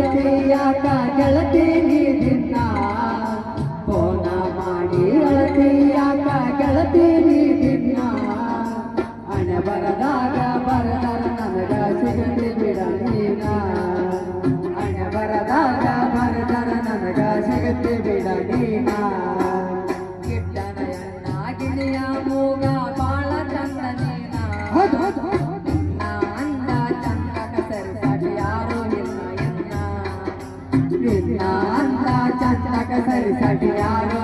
ಅಳತೆಯಾಕ ಗೆಳತಿ ನೀ ದಿನ ಫೋನ ಮಾಡಿ ಅಳತೆಯಾಕ ಗೆಳತಿ ನೀ ದಿನ ಹಣೆ ಬರದಾಗ ಬರದರ ನನಗ ಸಿಗತಿ ಬಿಡ ನೀನ ಹಣೆ ಬರದಾಗ ಬರದರ ನನಗ ಸಿಗತಿ ಬಿಡ ನೀನ ಗಿಡ್ಡನ ಎಣ್ಣ ಗಿಳಿಯ ಮೂಗ ಬಾಳ ಚಂದ ನೀನ ನಿನ್ನ ಅಂದ ಚಂದಕ ಸರಿಸಾಟಿ ಯಾರು ಇಲ್ಲ ಎನ್ನ ನಿನ್ನ ಅಂದ ಚಂದಕ ಸರಿಸಾಟಿ ಯಾರು